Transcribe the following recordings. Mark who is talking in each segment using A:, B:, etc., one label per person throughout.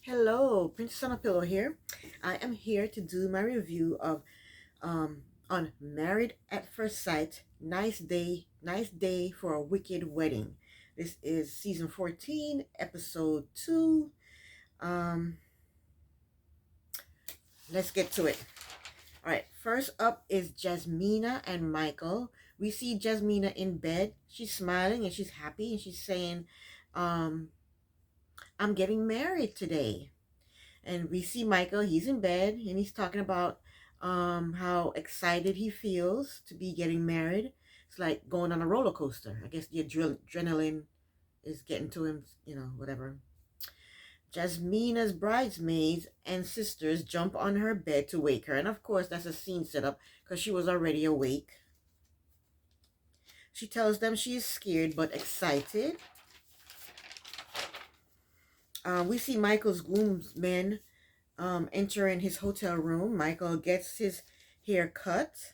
A: Hello, Princess on a Pillow here. I am here to do my review of on Married at First Sight. Nice day for a wicked wedding. This is season 14, episode 2. Um, let's get to it. All right, first up is Jasmina and Michael. We see Jasmina in bed. She's smiling and she's happy and she's saying, um, I'm getting married today. And we see Michael, he's in bed and he's talking about how excited he feels to be getting married. It's like going on a roller coaster. I guess the adrenaline is getting to him, whatever. Jasmina's bridesmaids and sisters jump on her bed to wake her. And of course, that's a scene set up because she was already awake. She tells them she is scared but excited. We see Michael's groomsmen entering his hotel room. Michael gets his hair cut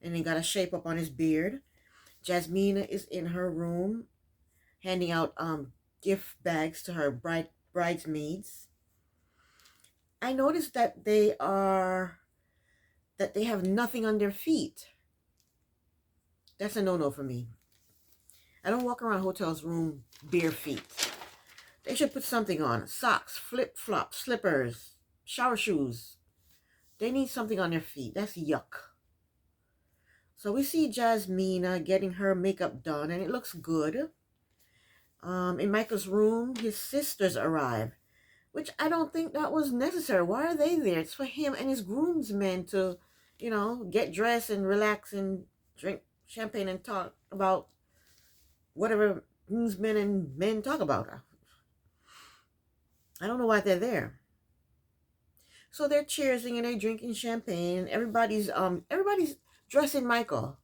A: and he got a shape up on his beard. Jasmina is in her room handing out gift bags to her bridesmaids. I noticed that they have nothing on their feet. That's a no-no for me. I don't walk around hotels room bare feet. They should put something on. Socks, flip-flops, slippers, shower shoes. They need something on their feet. That's yuck. So we see Jasmina getting her makeup done, and it looks good. In Michael's room, his sisters arrive, which I don't think that was necessary. Why are they there? It's for him and his groomsmen to, get dressed and relax and drink champagne and talk about whatever groomsmen and men talk about. I don't know why they're there. So they're cheersing and they're drinking champagne. Everybody's dressing Michael.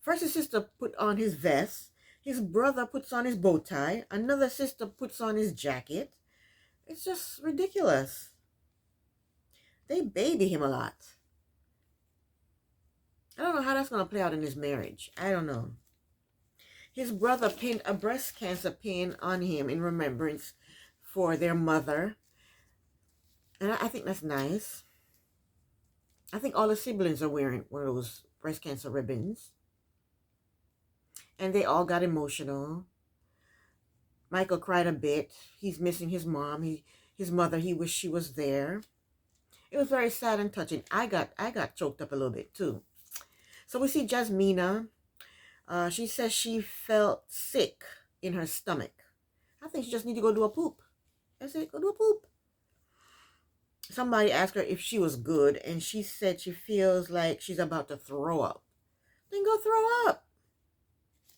A: First his sister put on his vest. His brother puts on his bow tie. Another sister puts on his jacket. It's just ridiculous. They baby him a lot. I don't know how that's going to play out in his marriage. I don't know. His brother pinned a breast cancer pin on him in remembrance for their mother. And I think that's nice. I think all the siblings are wearing one of those breast cancer ribbons. And they all got emotional. Michael cried a bit. He's missing his mom. His mother, he wished she was there. It was very sad and touching. I got choked up a little bit too. So we see Jasmina. She says she felt sick in her stomach. I think she just need to go do a poop. That's it, go do a poop. Somebody asked her if she was good, and she said she feels like she's about to throw up. Then go throw up.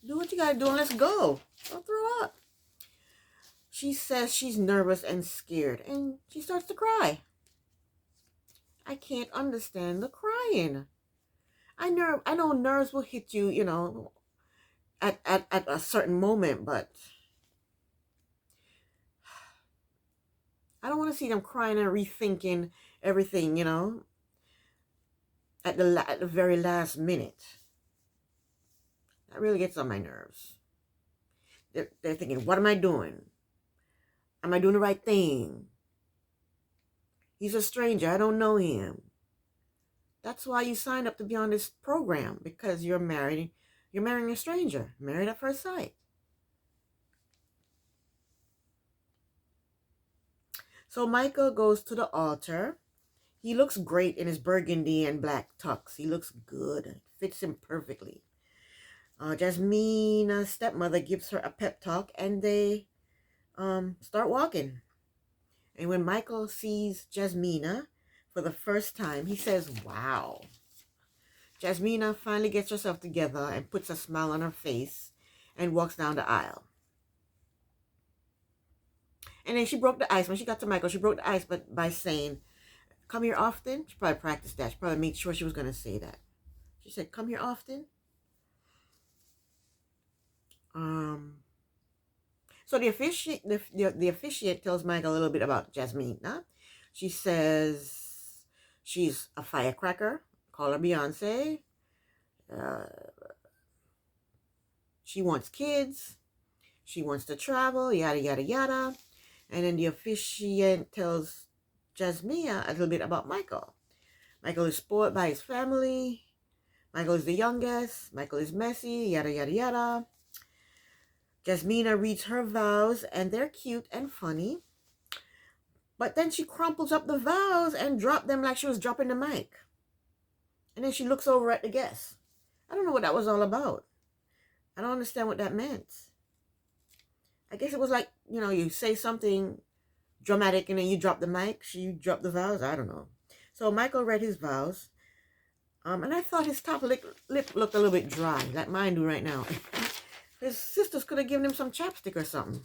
A: Do what you gotta do and let's go. Go throw up. She says she's nervous and scared, and she starts to cry. I can't understand the crying. I know nerves will hit you, at a certain moment, but I don't want to see them crying and rethinking everything, at the very last minute. That really gets on my nerves. They're thinking, what am I doing? Am I doing the right thing? He's a stranger. I don't know him. That's why you signed up to be on this program, because you're married. You're marrying a stranger. Married at first sight. So Michael goes to the altar. He looks great in his burgundy and black tux. He looks good. It fits him perfectly. Jasmina's stepmother gives her a pep talk, and they start walking. And when Michael sees Jasmina for the first time, he says, wow. Jasmina finally gets herself together and puts a smile on her face and walks down the aisle. And then she broke the ice. When she got to Michael, she broke the ice by saying, come here often. She probably practiced that. She probably made sure she was going to say that. She said, come here often. So the officiant tells Michael a little bit about Jasmina. She says she's a firecracker. Call her Beyonce. She wants kids. She wants to travel. Yada, yada, yada. And then the officiant tells Jasmina a little bit about Michael. Michael is spoiled by his family. Michael is the youngest. Michael is messy, yada, yada, yada. Jasmina reads her vows, and they're cute and funny. But then she crumples up the vows and dropped them like she was dropping the mic. And then she looks over at the guests. I don't know what that was all about. I don't understand what that meant. I guess it was like, you say something dramatic and then you drop the mic. She dropped the vows. I don't know. So Michael read his vows. And I thought his top lip looked a little bit dry, like mine do right now. His sisters could have given him some chapstick or something.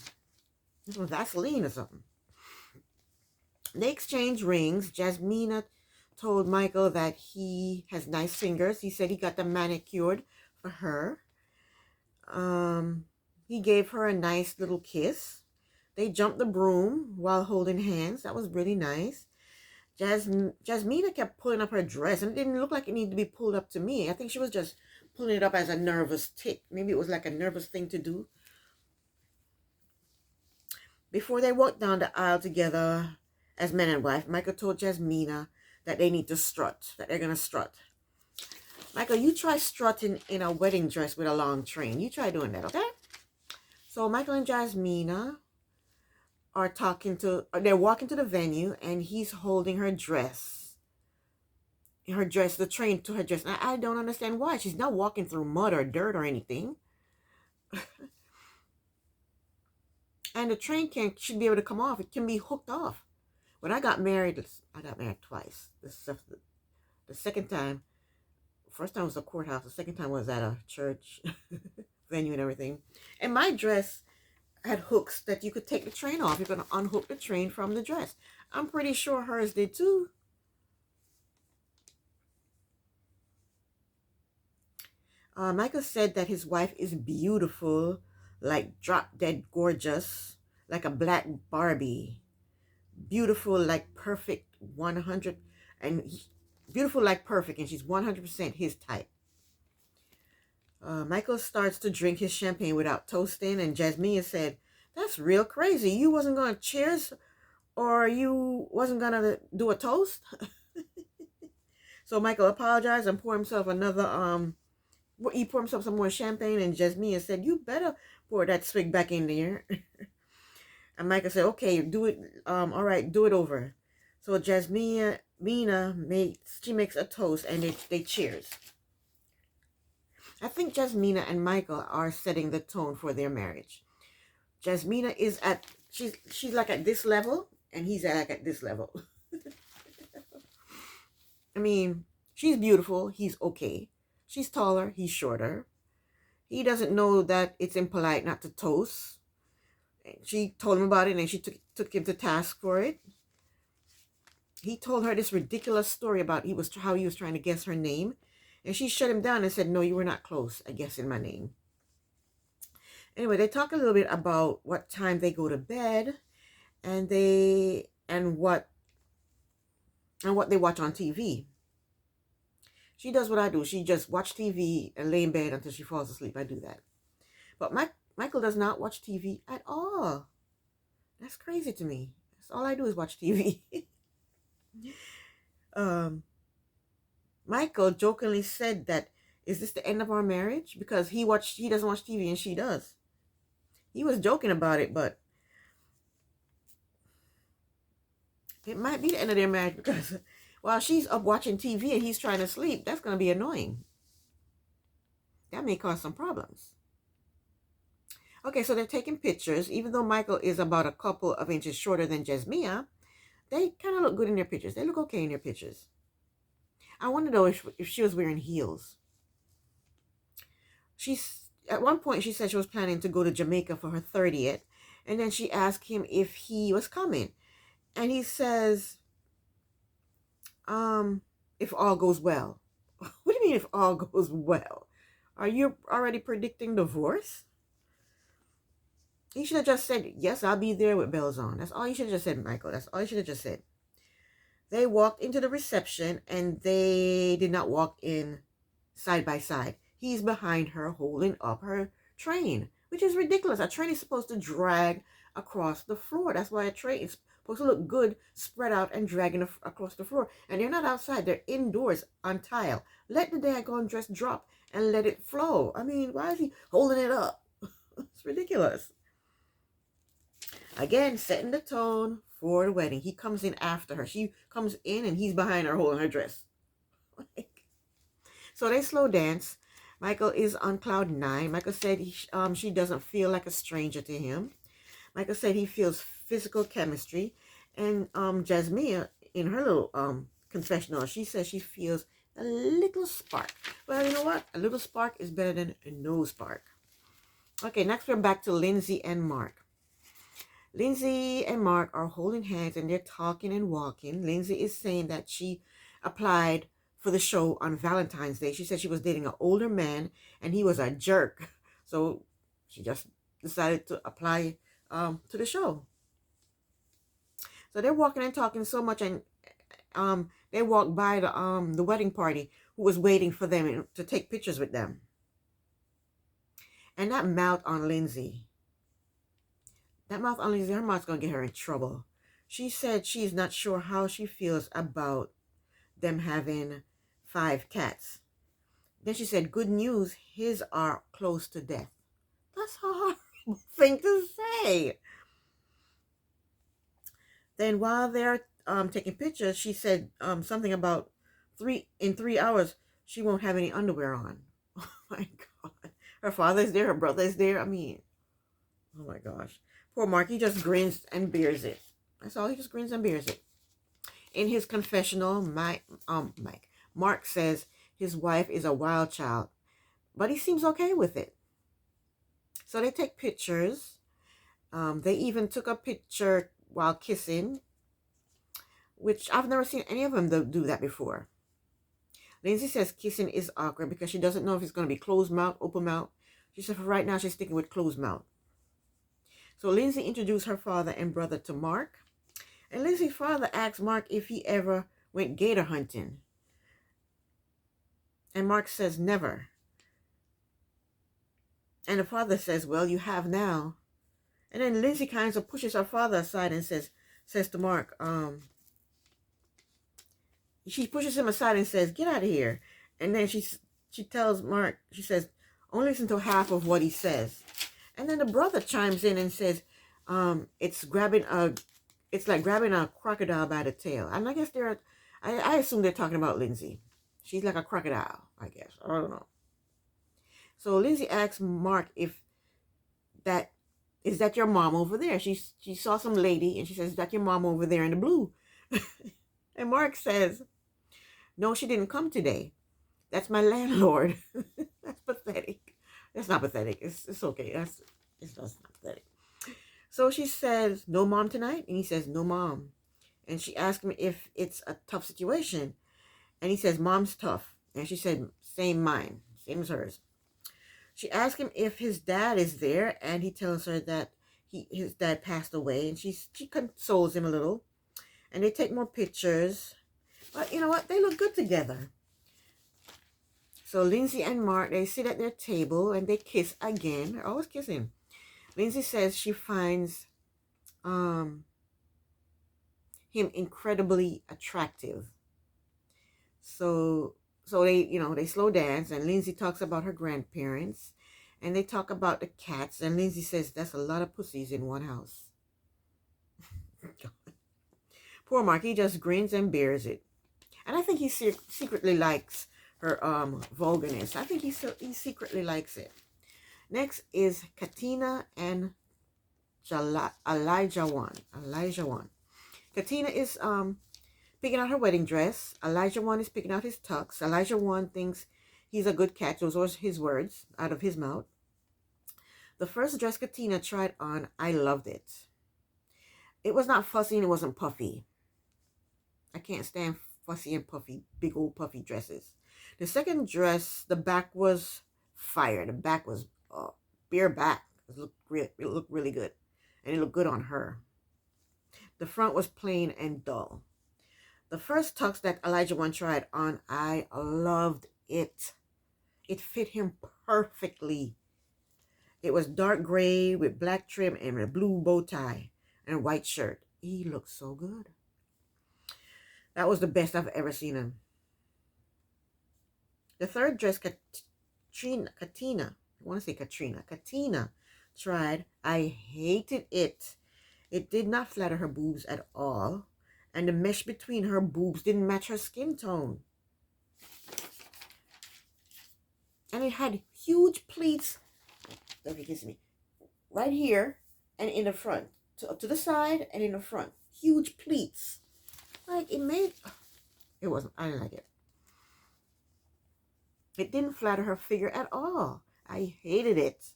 A: Some Vaseline or something. They exchanged rings. Jasmina told Michael that he has nice fingers. He said he got them manicured for her. He gave her a nice little kiss. They jumped the broom while holding hands. That was really nice. Jasmina kept pulling up her dress, and it didn't look like it needed to be pulled up to me. I think she was just pulling it up as a nervous tick. Maybe it was like a nervous thing to do. Before they walked down the aisle together as man and wife, Michael told Jasmina that they need to strut, that they're going to strut. Michael, you try strutting in a wedding dress with a long train. You try doing that, okay? So Michael and Jasmina are they're walking to the venue, and he's holding her dress. The train to her dress. And I don't understand why. She's not walking through mud or dirt or anything. And the train should be able to come off. It can be hooked off. When I got married twice. The second time, first time was a courthouse. The second time was at a church venue and everything. And my dress had hooks that you could take the train off. You're going to unhook the train from the dress. I'm pretty sure hers did too. Michael said that his wife is beautiful, like drop dead gorgeous, like a black Barbie. Beautiful, like perfect, 100, and beautiful like perfect, and she's 100% his type. Michael starts to drink his champagne without toasting, and Jasmina said, "That's real crazy. You wasn't going to cheers, or you wasn't going to do a toast?" So Michael apologized and poured himself he poured himself some more champagne, and Jasmina said, "You better pour that swig back in there." And Michael said, "Okay, do it. All right, do it over." So Jasmina makes a toast, and they cheers. I think Jasmina and Michael are setting the tone for their marriage. Jasmina is she's like at this level, and he's at this level. I mean, she's beautiful. He's okay. She's taller. He's shorter. He doesn't know that it's impolite not to toast. She told him about it, and she took him to task for it. He told her this ridiculous story about how he was trying to guess her name, and she shut him down and said, "No, you were not close at guessing my name." Anyway, they talk a little bit about what time they go to bed, and what they watch on TV. She does what I do. She just watch TV and lay in bed until she falls asleep. I do that. But Michael does not watch TV at all. That's crazy to me. That's all I do is watch TV. Michael jokingly said that, "Is this the end of our marriage?" Because he doesn't watch TV and she does. He was joking about it, but it might be the end of their marriage, because while she's up watching TV and he's trying to sleep, that's going to be annoying. That may cause some problems. Okay, so they're taking pictures. Even though Michael is about a couple of inches shorter than Jasmina, they kind of look good in their pictures. They look okay in their pictures. I wonder though if she was wearing heels. At one point she said she was planning to go to Jamaica for her 30th, and then she asked him if he was coming, and he says, "If all goes well." What do you mean if all goes well? Are you already predicting divorce? He should have just said, "Yes, I'll be there with bells on." That's all you should have just said, Michael. That's all you should have just said. They walked into the reception, and they did not walk in side by side. He's behind her holding up her train, which is ridiculous. A train is supposed to drag across the floor. That's why a tray is supposed to look good, spread out and dragging across the floor. And they're not outside, they're indoors on tile. Let the daggone dress drop and let it flow. I mean, why is he holding it up? It's ridiculous. Again, setting the tone for the wedding. He comes in after her. She comes in and he's behind her holding her dress. So they slow dance. Michael is on cloud 9. Michael said she doesn't feel like a stranger to him. Michael said he feels physical chemistry. And Jasmina, in her little confessional, she says she feels a little spark. Well, you know what? A little spark is better than no spark. Okay, next we're back to Lindsay and Mark. Lindsay and Mark are holding hands and they're talking and walking. Lindsay is saying that she applied for the show on Valentine's Day. She said she was dating an older man and he was a jerk. So she just decided to apply to the show. So they're walking and talking so much, and they walked by the wedding party who was waiting for them to take pictures with them. And that mouth on Lindsay. Her mouth's going to get her in trouble. She said she's not sure how she feels about them having 5 cats. Then she said, good news, his are close to death. That's a horrible thing to say. Then while they're taking pictures, she said something about in 3 hours, she won't have any underwear on. Oh my God. Her father's there, her brother's there. I mean, oh my gosh. Poor Mark, he just grins and bears it. That's all, he just grins and bears it. In his confessional, Mark says his wife is a wild child, but he seems okay with it. So they take pictures. They even took a picture while kissing, which I've never seen any of them do that before. Lindsay says kissing is awkward because she doesn't know if it's going to be closed mouth, open mouth. She said for right now she's sticking with closed mouth. So Lindsay introduced her father and brother to Mark. And Lindsay's father asked Mark if he ever went gator hunting. And Mark says never. And the father says, well, you have now. And then Lindsay kind of pushes her father aside and says to Mark, she pushes him aside and says, get out of here. And then she tells Mark, she says, only listen to half of what he says. And then the brother chimes in and says, it's like grabbing a crocodile by the tail. And I guess I assume they're talking about Lindsay. She's like a crocodile, I guess. I don't know. So Lindsay asks Mark is that your mom over there? She saw some lady and she says, is that your mom over there in the blue? And Mark says, no, she didn't come today. That's my landlord. That's pathetic. That's not pathetic. It's okay. It's not pathetic. So she says, no mom tonight? And he says, no mom. And she asked him if it's a tough situation. And he says, mom's tough. And she said, same mine. Same as hers. She asked him if his dad is there. And he tells her that his dad passed away. And she consoles him a little. And they take more pictures. But you know what? They look good together. So Lindsay and Mark, they sit at their table and they kiss again. They're always kissing. Lindsay says she finds him incredibly attractive. So they slow dance and Lindsay talks about her grandparents and they talk about the cats and Lindsay says that's a lot of pussies in one house. Poor Mark, he just grins and bears it. And I think he secretly likes her vulgarness. I think he secretly likes it. Next is Katina and Elijah One. Katina is picking out her wedding dress. Elijah One is picking out his tux. Elijah One thinks he's a good catch. Those were his words out of his mouth. The first dress Katina tried on, I loved it. It was not fussy and it wasn't puffy. I can't stand fussy and puffy, big old puffy dresses. The second dress, the back was fire. The back was bare back. It looked really good. And it looked good on her. The front was plain and dull. The first tux that Elijah One tried on, I loved it. It fit him perfectly. It was dark gray with black trim and a blue bow tie and a white shirt. He looked so good. That was the best I've ever seen him. The third dress, Katina tried. I hated it. It did not flatter her boobs at all, and the mesh between her boobs didn't match her skin tone. And it had huge pleats, don't you kiss me, right here and in the front, to the side and in the front. Huge pleats. Like, it wasn't, I didn't like it. It didn't flatter her figure at all. I hated it.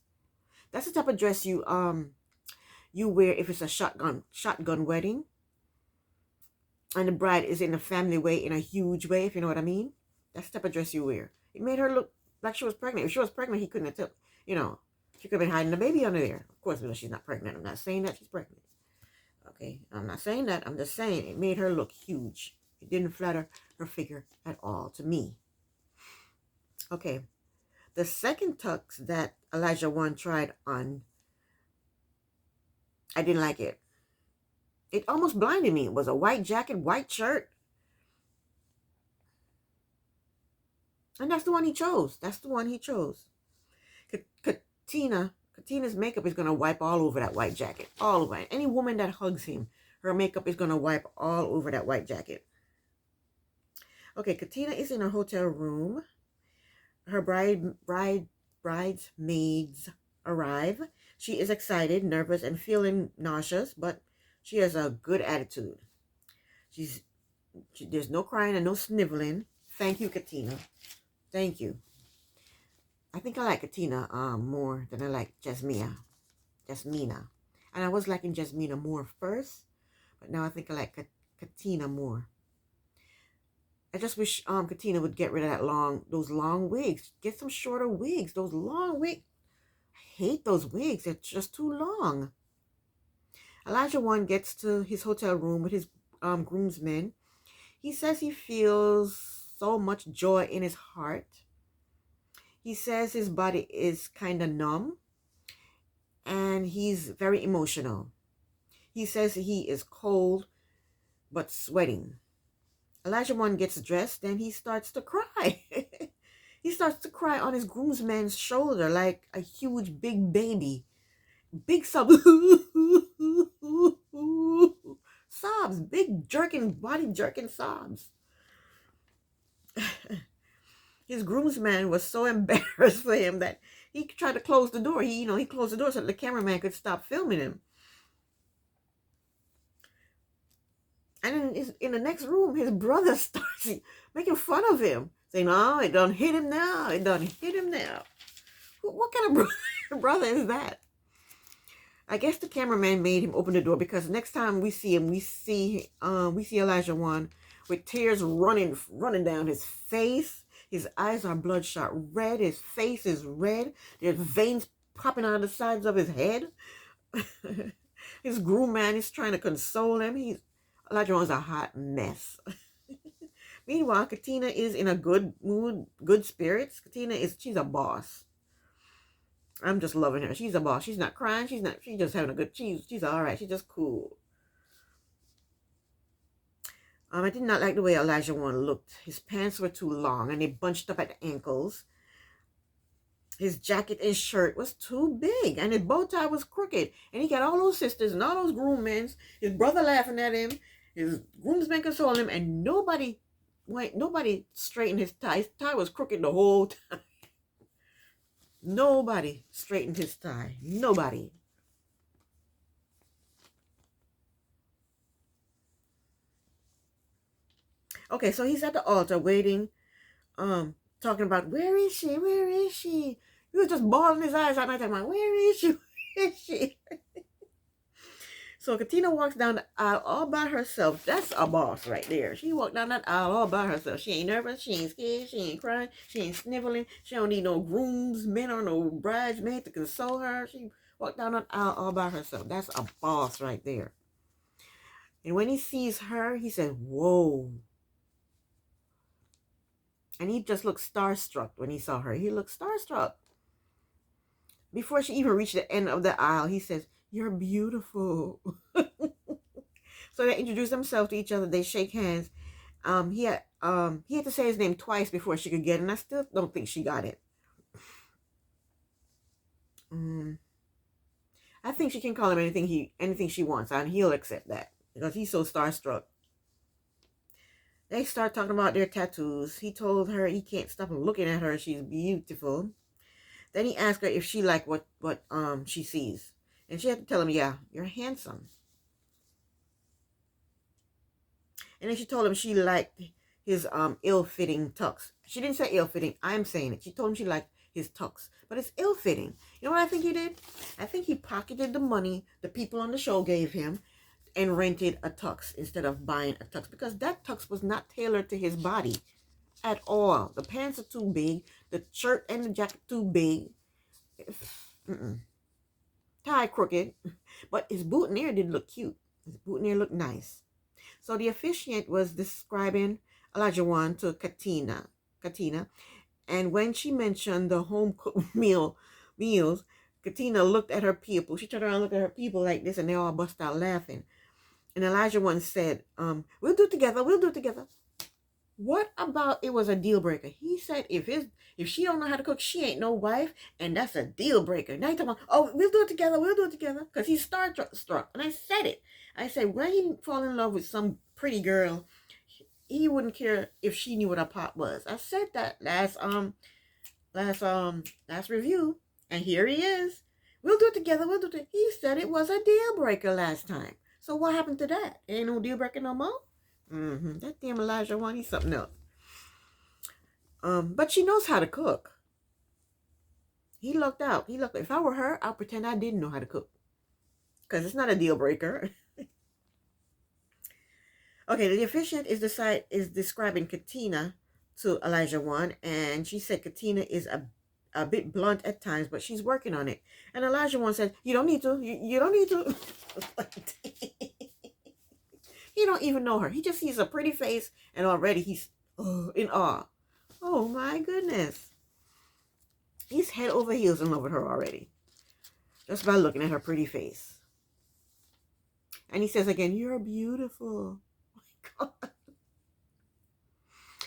A: That's the type of dress you wear if it's a shotgun wedding, and the bride is in a family way, in a huge way, if you know what I mean. That's the type of dress you wear. It made her look like she was pregnant. If she was pregnant, he couldn't have told, she could have been hiding the baby under there. Of course, because she's not pregnant. I'm not saying that she's pregnant. Okay, I'm not saying that. I'm just saying it made her look huge. It didn't flatter her figure at all, to me. Okay, the second tux that Elijah One tried on, I didn't like it. It almost blinded me. It was a white jacket, white shirt. And that's the one he chose. Katina's makeup is going to wipe all over that white jacket. All over it. Any woman that hugs him, her makeup is going to wipe all over that white jacket. Okay, Katina is in her hotel room. Her bridesmaids arrive. She is excited, nervous, and feeling nauseous, but she has a good attitude. There's no crying and no sniveling. Thank you, Katina. Thank you. I think I like Katina more than I like Jasmina. And I was liking Jasmina more first, but now I think I like Katina more. I just wish Katina would get rid of those long wigs. Get some shorter wigs. Those long wigs. I hate those wigs. They're just too long. Elijah One gets to his hotel room with his groomsmen. He says he feels so much joy in his heart. He says his body is kind of numb and he's very emotional. He says he is cold but sweating. Elijah One gets dressed, then he starts to cry. He starts to cry on his groomsman's shoulder like a huge big baby. Big sobs. Sobs. Big body jerking sobs. His groomsman was so embarrassed for him that he tried to close the door. He closed the door so the cameraman could stop filming him. And in the next room, his brother starts making fun of him, saying, "Oh, it done hit him now. It done hit him now." What kind of brother is that? I guess the cameraman made him open the door because next time we see him, we see Elijah One with tears running down his face. His eyes are bloodshot red. His face is red. There's veins popping out of the sides of his head. His groomman is trying to console him. Elijah One's a hot mess. Meanwhile, Katina is in a good mood, good spirits. She's a boss. I'm just loving her. She's a boss. She's not crying. She's just having a good, she's all right. She's just cool. I did not like the way Elijah One looked. His pants were too long and they bunched up at the ankles. His jacket and shirt was too big and his bow tie was crooked. And he got all those sisters and all those groommen, his brother laughing at him, his groomsmen consoling him, and nobody straightened his tie. His tie was crooked the whole time. Nobody straightened his tie. Nobody. Okay, so he's at the altar waiting, talking about, where is she? Where is she? He was just bawling his eyes out and talking about, where is she? Where is she? So Katina walks down the aisle all by herself. That's a boss right there. She walked down that aisle all by herself. She ain't nervous. She ain't scared. She ain't crying. She ain't sniveling. She don't need no groomsmen or no bridesmaid to console her. She walked down that aisle all by herself. That's a boss right there. And when he sees her, he says, whoa. And he just looked starstruck when he saw her. He looked starstruck. Before she even reached the end of the aisle, he says, "You're beautiful." So they introduce themselves to each other. They shake hands. He had to say his name twice before she could get it, and I still don't think she got it. I think she can call him anything she wants, and he'll accept that because he's so starstruck. They start talking about their tattoos. He told her he can't stop looking at her. She's beautiful. Then he asked her if she liked what she sees, and she had to tell him, "Yeah, you're handsome." And then she told him she liked his ill-fitting tux. She didn't say ill-fitting. I'm saying it. She told him she liked his tux, but it's ill-fitting. You know what I think he did? I think he pocketed the money the people on the show gave him and rented a tux instead of buying a tux, because that tux was not tailored to his body at all. The pants are too big. The shirt and the jacket too big. Tie crooked. But his boutonniere did look cute. His boutonniere looked nice. So the officiant was describing Olajuwon to Katina. And when she mentioned the home cooked meals, Katina looked at her people. She turned around and looked at her people like this, and they all bust out laughing. And Olajuwon said, "We'll do it together. We'll do it together." What about it was a deal breaker? He said if she don't know how to cook, she ain't no wife, and that's a deal breaker. Now he's talking about, "Oh, we'll do it together, because he's starstruck. And I said it. I said when he fall in love with some pretty girl, he wouldn't care if she knew what a pot was. I said that last review, and here he is. We'll do it together. We'll do it. He said it was a deal breaker last time. So what happened to that? Ain't no deal breaker no more. That damn Olajuwon, he's something else. But she knows how to cook. He lucked out. If I were her, I'll pretend I didn't know how to cook, because it's not a deal breaker. Okay, the officiant is describing Katina to Olajuwon, and she said Katina is a bit blunt at times, but she's working on it. And Olajuwon said, "You don't need to. You don't need to." He don't even know her. He just sees a pretty face, and already he's in awe. Oh my goodness. He's head over heels in love with her already, just by looking at her pretty face. And he says again, "You're beautiful." Oh my God.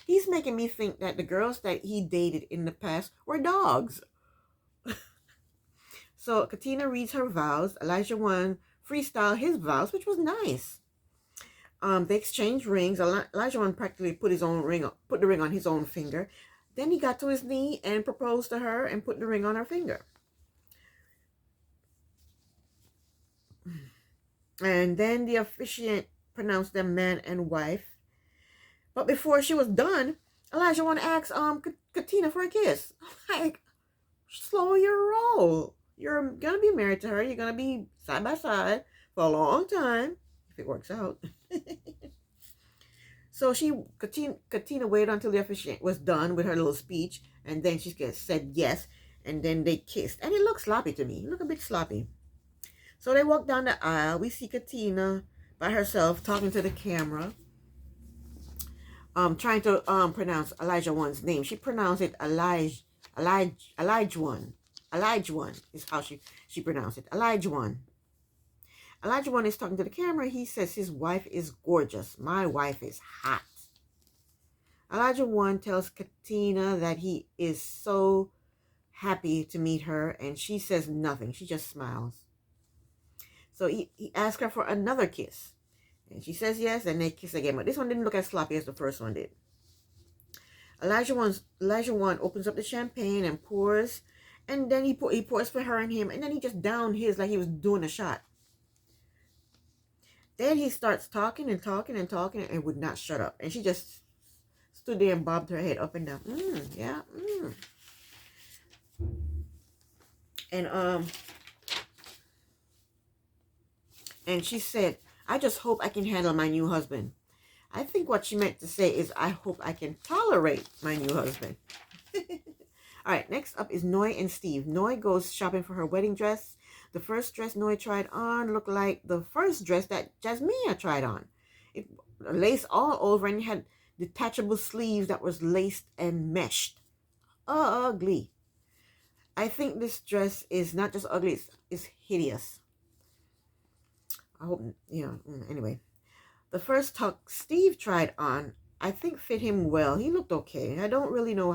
A: He's making me think that the girls that he dated in the past were dogs. So Katina reads her vows. Olajuwon freestyle his vows, which was nice. They exchanged rings. Olajuwon practically put the ring on his own finger. Then he got to his knee and proposed to her and put the ring on her finger. And then the officiant pronounced them man and wife. But before she was done, Olajuwon asked Katina for a kiss. I'm like, slow your roll. You're gonna be married to her. You're gonna be side by side for a long time, if it works out. So Katina waited until the officiant was done with her little speech, and then she said yes, and then they kissed. And it looked sloppy to me. It looked a bit sloppy. So they walked down the aisle. We see Katina by herself talking to the camera, trying to pronounce Olajuwon's name. She pronounced it Olajuwon. Olajuwon is how she pronounced it. Olajuwon. Olajuwon is talking to the camera. He says his wife is gorgeous. My wife is hot. Olajuwon tells Katina that he is so happy to meet her, and she says nothing. She just smiles. So he asks her for another kiss, and she says yes, and they kiss again. But this one didn't look as sloppy as the first one did. Olajuwon opens up the champagne and pours, and then he pours for her and him, and then he just downed his like he was doing a shot. Then he starts talking and would not shut up. And she just stood there and bobbed her head up and down. Yeah. And she said, "I just hope I can handle my new husband." I think what she meant to say is, "I hope I can tolerate my new husband." All right, next up is Noi and Steve. Noi goes shopping for her wedding dress. The first dress Noi tried on looked like the first dress that Jasmina tried on. It laced all over and had detachable sleeves that was laced and meshed. Ugly. I think this dress is not just ugly, it's hideous. I hope, anyway. The first tux Steve tried on, I think fit him well. He looked okay. I don't really know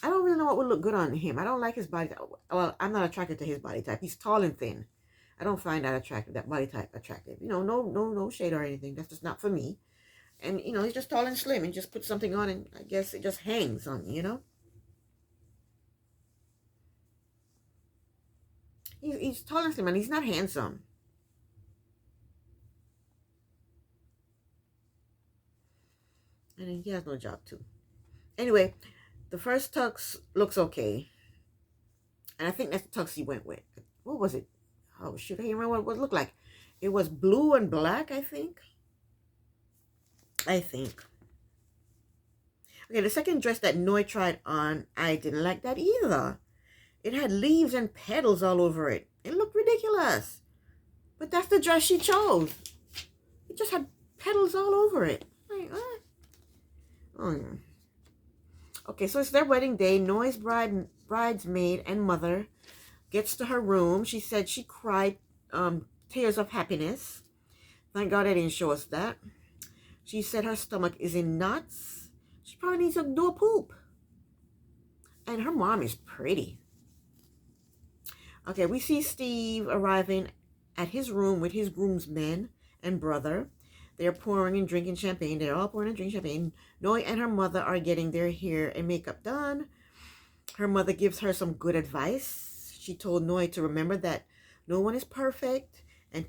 A: what would look good on him. I don't like his body type. Well, I'm not attracted to his body type. He's tall and thin. I don't find that body type attractive. No shade or anything. That's just not for me. And, he's just tall and slim and just put something on and I guess it just hangs on me, He's tall and slim and he's not handsome. And he has no job too. Anyway, the first tux looks okay. And I think that's the tux he went with. What was it? Oh, shoot. I remember what it looked like. It was blue and black, I think. Okay, the second dress that Noi tried on, I didn't like that either. It had leaves and petals all over it. It looked ridiculous. But that's the dress she chose. It just had petals all over it. Like, what? Oh, yeah. Okay, so it's their wedding day. Noi's bridesmaid and mother gets to her room. She said she cried tears of happiness. Thank God they didn't show us that. She said her stomach is in knots. She probably needs to do a poop. And her mom is pretty. Okay, we see Steve arriving at his room with his groomsmen and brother. They're pouring and drinking champagne. They're all pouring and drinking champagne. Noi and her mother are getting their hair and makeup done. Her mother gives her some good advice. She told Noi to remember that no one is perfect and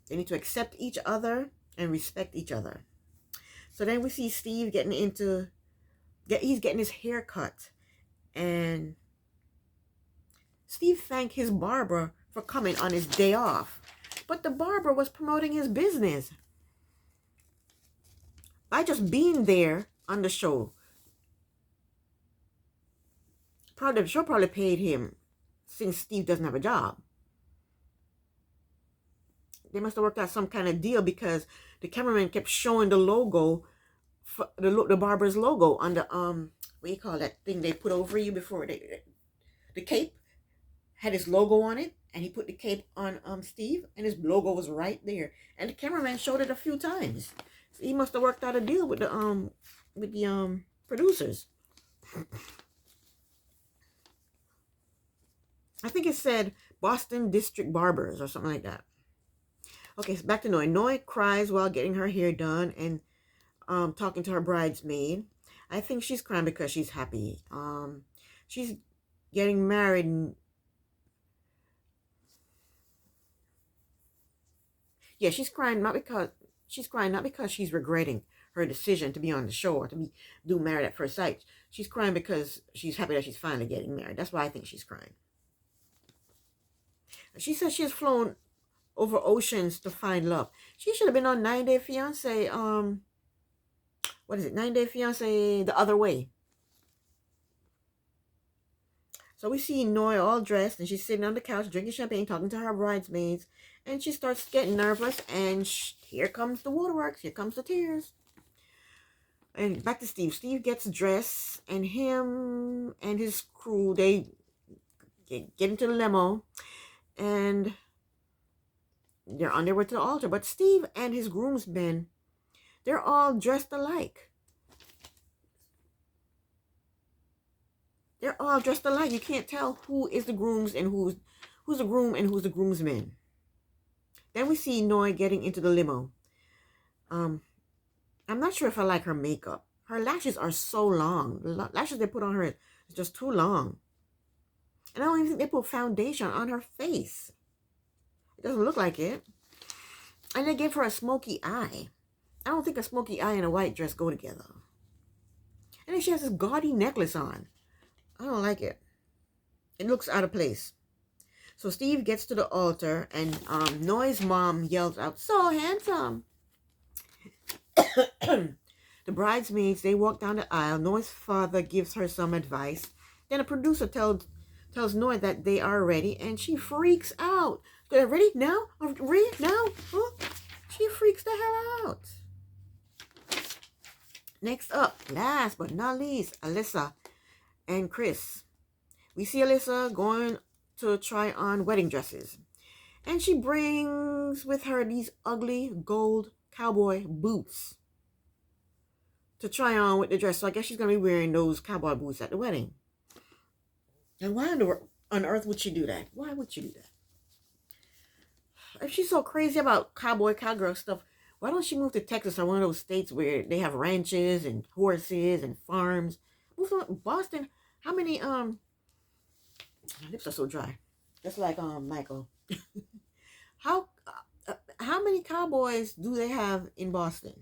A: they need to accept each other and respect each other. So then we see Steve he's getting his hair cut. And Steve thanked his barber for coming on his day off. But the barber was promoting his business by just being there on the show. The show probably paid him since Steve doesn't have a job. They must have worked out some kind of deal because the cameraman kept showing the logo, the barber's logo on the what do you call that thing they put over you before the cape had his logo on it, and he put the cape on Steve, and his logo was right there, and the cameraman showed it a few times. So he must have worked out a deal with the producers. I think it said Boston District Barbers or something like that. Okay, so back to Noi. Noi cries while getting her hair done and talking to her bridesmaid. I think she's crying because she's happy. She's getting married. Yeah, she's crying not because she's regretting her decision to be on the show or to do Married at First Sight. She's crying because she's happy that she's finally getting married. That's why I think she's crying. She says she has flown over oceans to find love. She should have been on 9 Day Fiance. What is it? 9 Day Fiance The Other Way. So we see Noi all dressed, and she's sitting on the couch drinking champagne, talking to her bridesmaids, and she starts getting nervous, and here comes the waterworks. Here comes the tears. And back to Steve. Steve gets dressed, and him and his crew, they get into the limo, and they're on their way to the altar. But Steve and his groomsmen, they're all dressed alike. They're all dressed alike. You can't tell who is the grooms and who's the groom and who's the groomsman. Then we see Noi getting into the limo. I'm not sure if I like her makeup. Her lashes are so long. The lashes they put on her is just too long. And I don't even think they put foundation on her face. It doesn't look like it. And they gave her a smoky eye. I don't think a smoky eye and a white dress go together. And then she has this gaudy necklace on. I don't like it. It looks out of place. So Steve gets to the altar, and Noi's mom yells out, "So handsome!" The bridesmaids, they walk down the aisle. Noi's father gives her some advice. Then a producer tells Noi that they are ready, and she freaks out. They're ready now? Ready now? Huh? She freaks the hell out. Next up, last but not least, Alyssa and Chris. We see Alyssa going to try on wedding dresses. And she brings with her these ugly gold cowboy boots to try on with the dress. So I guess she's going to be wearing those cowboy boots at the wedding. And why on earth would she do that? Why would she do that? If she's so crazy about cowgirl stuff, why don't she move to Texas or one of those states where they have ranches and horses and farms? Move to Boston. How many my lips are so dry. Just like Michael. How how many cowboys do they have in Boston?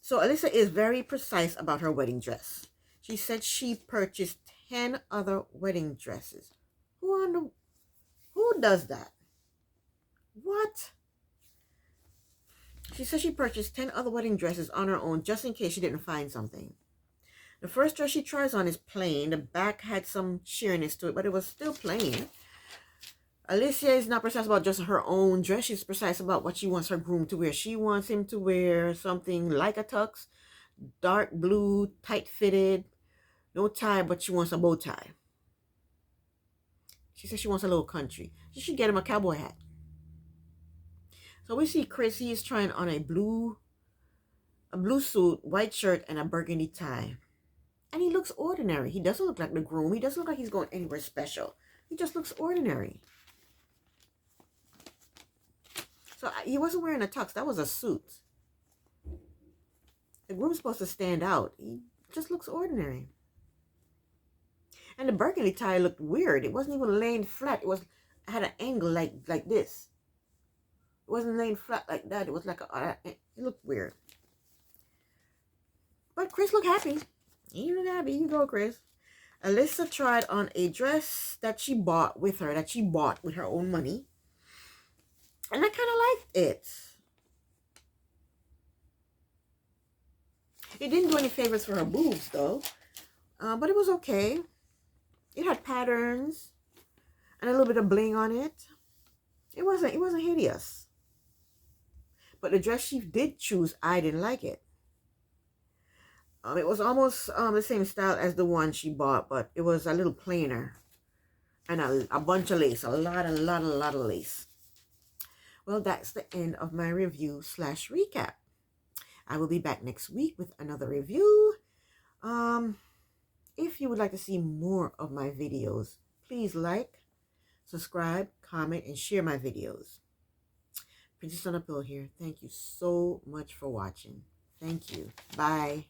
A: So Alyssa is very precise about her wedding dress. She said she purchased 10 other wedding dresses. Who does that? What? She said she purchased 10 other wedding dresses on her own just in case she didn't find something. The first dress she tries on is plain. The back had some sheerness to it, but it was still plain. Alicia is not precise about just her own dress. She's precise about what she wants her groom to wear. She wants him to wear something like a tux, dark blue, tight-fitted, no tie, but she wants a bow tie. She says she wants a little country. She should get him a cowboy hat. So we see Chris. He is trying on a blue suit, white shirt, and a burgundy tie. And he looks ordinary. He doesn't look like the groom. He doesn't look like he's going anywhere special. He just looks ordinary. So he wasn't wearing a tux. That was a suit. The groom's supposed to stand out. He just looks ordinary. And the burgundy tie looked weird. It wasn't even laying flat. It had an angle like this. It wasn't laying flat like that. It was like it looked weird. But Chris looked happy. You look happy. You go, Chris. Alyssa tried on a dress that she bought with her, with her own money. And I kind of liked it. It didn't do any favors for her boobs, though. But it was okay. It had patterns and a little bit of bling on it. It wasn't hideous. But the dress she did choose, I didn't like it. It was almost the same style as the one she bought, but it was a little plainer. And a bunch of lace. A lot of lace. Well, that's the end of my review / recap. I will be back next week with another review. If you would like to see more of my videos, please like, subscribe, comment, and share my videos. Princess on a Pill here. Thank you so much for watching. Thank you. Bye.